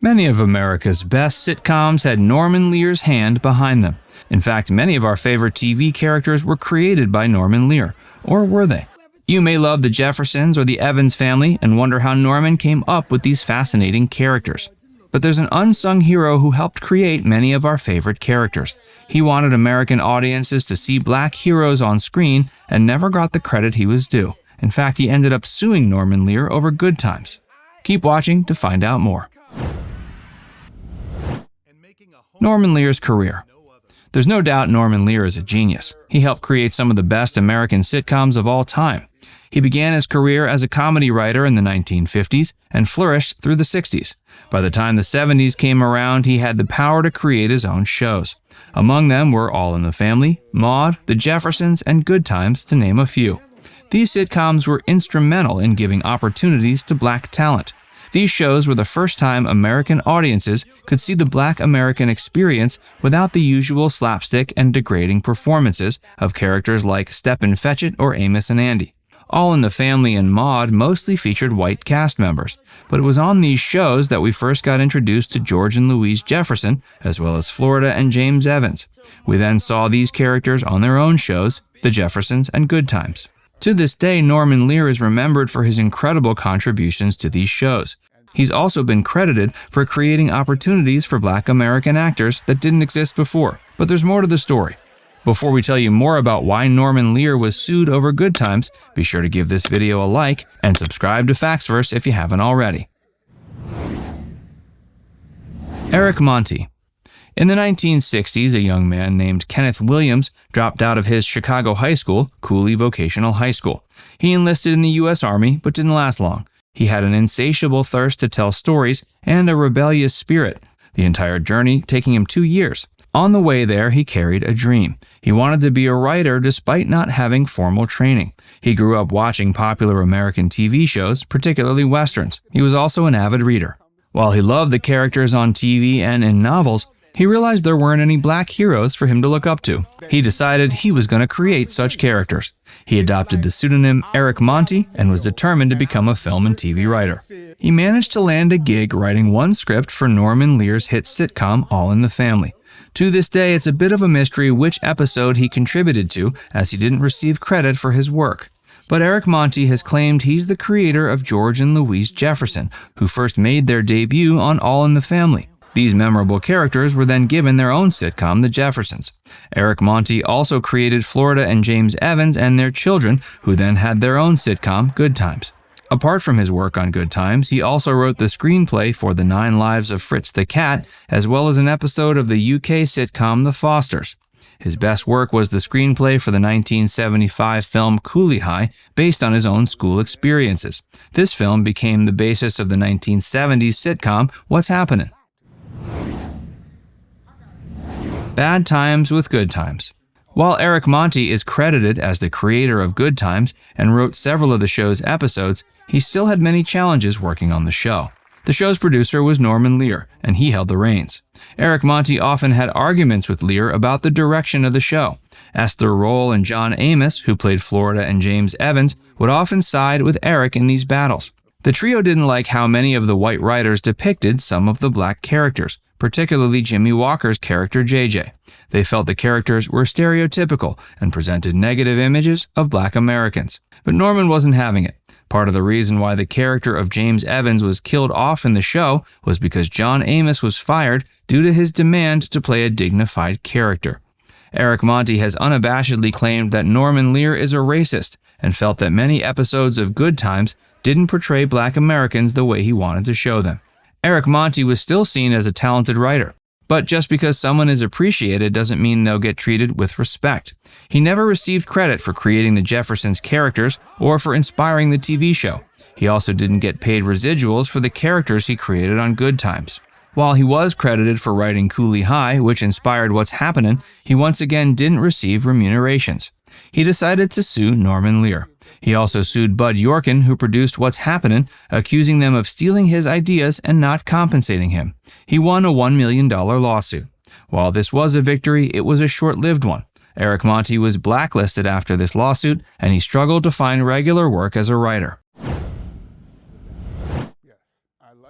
Many of America's best sitcoms had Norman Lear's hand behind them. In fact, many of our favorite TV characters were created by Norman Lear. Or were they? You may love the Jeffersons or the Evans family and wonder how Norman came up with these fascinating characters. But there's an unsung hero who helped create many of our favorite characters. He wanted American audiences to see black heroes on screen and never got the credit he was due. In fact, he ended up suing Norman Lear over Good Times. Keep watching to find out more. Norman Lear's career. There's no doubt Norman Lear is a genius. He helped create some of the best American sitcoms of all time. He began his career as a comedy writer in the 1950s and flourished through the 60s. By the time the 70s came around, he had the power to create his own shows. Among them were All in the Family, Maude, The Jeffersons, and Good Times, to name a few. These sitcoms were instrumental in giving opportunities to black talent. These shows were the first time American audiences could see the black American experience without the usual slapstick and degrading performances of characters like Stepin Fetchit or Amos and Andy. All in the Family and Maude mostly featured white cast members, but it was on these shows that we first got introduced to George and Louise Jefferson, as well as Florida and James Evans. We then saw these characters on their own shows, The Jeffersons and Good Times. To this day, Norman Lear is remembered for his incredible contributions to these shows. He's also been credited for creating opportunities for black American actors that didn't exist before. But there's more to the story. Before we tell you more about why Norman Lear was sued over Good Times, be sure to give this video a like and subscribe to Factsverse if you haven't already. Eric Monte. In the 1960s, a young man named Kenneth Williams dropped out of his Chicago high school, Cooley Vocational High School. He enlisted in the U.S. Army, but didn't last long. He had an insatiable thirst to tell stories and a rebellious spirit, the entire journey taking him 2 years. On the way there, he carried a dream. He wanted to be a writer despite not having formal training. He grew up watching popular American TV shows, particularly westerns. He was also an avid reader. While he loved the characters on TV and in novels, he realized there weren't any black heroes for him to look up to. He decided he was going to create such characters. He adopted the pseudonym Eric Monte and was determined to become a film and TV writer. He managed to land a gig writing one script for Norman Lear's hit sitcom All in the Family. To this day, it's a bit of a mystery which episode he contributed to, as he didn't receive credit for his work. But Eric Monte has claimed he's the creator of George and Louise Jefferson, who first made their debut on All in the Family. These memorable characters were then given their own sitcom, The Jeffersons. Eric Monte also created Florida and James Evans and their children, who then had their own sitcom, Good Times. Apart from his work on Good Times, he also wrote the screenplay for The 9 Lives of Fritz the Cat, as well as an episode of the UK sitcom The Fosters. His best work was the screenplay for the 1975 film Cooley High, based on his own school experiences. This film became the basis of the 1970s sitcom What's Happennin'? Bad Times with Good Times. While Eric Monte is credited as the creator of Good Times and wrote several of the show's episodes, he still had many challenges working on the show. The show's producer was Norman Lear, and he held the reins. Eric Monte often had arguments with Lear about the direction of the show. Esther Roll and John Amos, who played Florida and James Evans, would often side with Eric in these battles. The trio didn't like how many of the white writers depicted some of the black characters, particularly Jimmy Walker's character JJ. They felt the characters were stereotypical and presented negative images of black Americans. But Norman wasn't having it. Part of the reason why the character of James Evans was killed off in the show was because John Amos was fired due to his demand to play a dignified character. Eric Monte has unabashedly claimed that Norman Lear is a racist and felt that many episodes of Good Times didn't portray black Americans the way he wanted to show them. Eric Monte was still seen as a talented writer, but just because someone is appreciated doesn't mean they'll get treated with respect. He never received credit for creating the Jeffersons characters or for inspiring the TV show. He also didn't get paid residuals for the characters he created on Good Times. While he was credited for writing Cooley High, which inspired What's Happennin', he once again didn't receive remunerations. He decided to sue Norman Lear. He also sued Bud Yorkin, who produced What's Happennin', accusing them of stealing his ideas and not compensating him. He won a $1 million lawsuit. While this was a victory, it was a short-lived one. Eric Monte was blacklisted after this lawsuit, and he struggled to find regular work as a writer.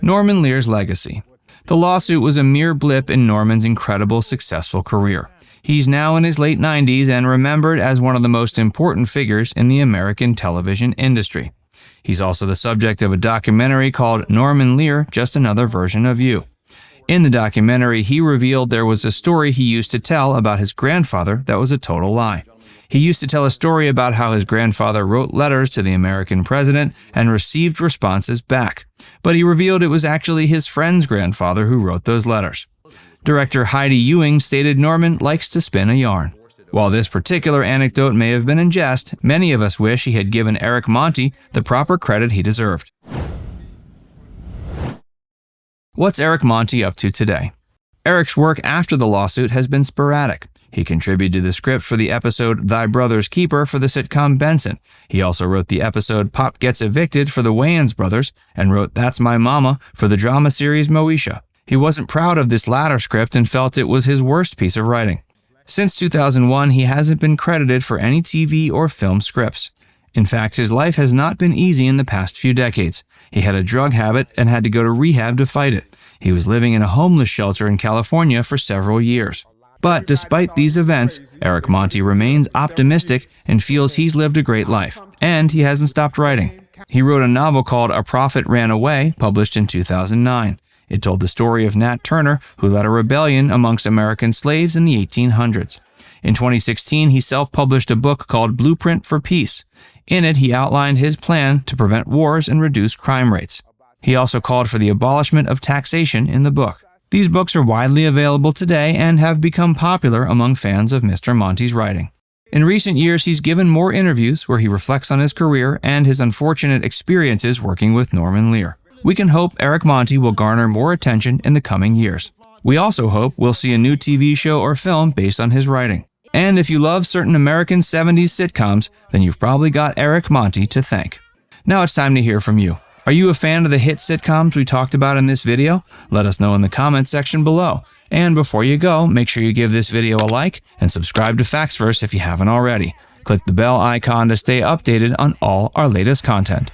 Norman Lear's legacy. The lawsuit was a mere blip in Norman's incredible, successful career. He's now in his late 90s and remembered as one of the most important figures in the American television industry. He's also the subject of a documentary called Norman Lear, Just Another Version of You. In the documentary, he revealed there was a story he used to tell about his grandfather that was a total lie. He used to tell a story about how his grandfather wrote letters to the American president and received responses back. But he revealed it was actually his friend's grandfather who wrote those letters. Director Heidi Ewing stated Norman likes to spin a yarn. While this particular anecdote may have been in jest, many of us wish he had given Eric Monte the proper credit he deserved. What's Eric Monte up to today? Eric's work after the lawsuit has been sporadic. He contributed to the script for the episode Thy Brother's Keeper for the sitcom Benson. He also wrote the episode Pop Gets Evicted for the Wayans brothers and wrote That's My Mama for the drama series Moesha. He wasn't proud of this latter script and felt it was his worst piece of writing. Since 2001, he hasn't been credited for any TV or film scripts. In fact, his life has not been easy in the past few decades. He had a drug habit and had to go to rehab to fight it. He was living in a homeless shelter in California for several years. But despite these events, Eric Monte remains optimistic and feels he's lived a great life. And he hasn't stopped writing. He wrote a novel called A Prophet Ran Away, published in 2009. It told the story of Nat Turner, who led a rebellion amongst American slaves in the 1800s. In 2016, he self-published a book called Blueprint for Peace. In it, he outlined his plan to prevent wars and reduce crime rates. He also called for the abolishment of taxation in the book. These books are widely available today and have become popular among fans of Mr. Monte's writing. In recent years, he's given more interviews where he reflects on his career and his unfortunate experiences working with Norman Lear. We can hope Eric Monte will garner more attention in the coming years. We also hope we'll see a new TV show or film based on his writing. And if you love certain American 70s sitcoms, then you've probably got Eric Monte to thank. Now it's time to hear from you. Are you a fan of the hit sitcoms we talked about in this video? Let us know in the comments section below. And before you go, make sure you give this video a like and subscribe to Factsverse if you haven't already. Click the bell icon to stay updated on all our latest content.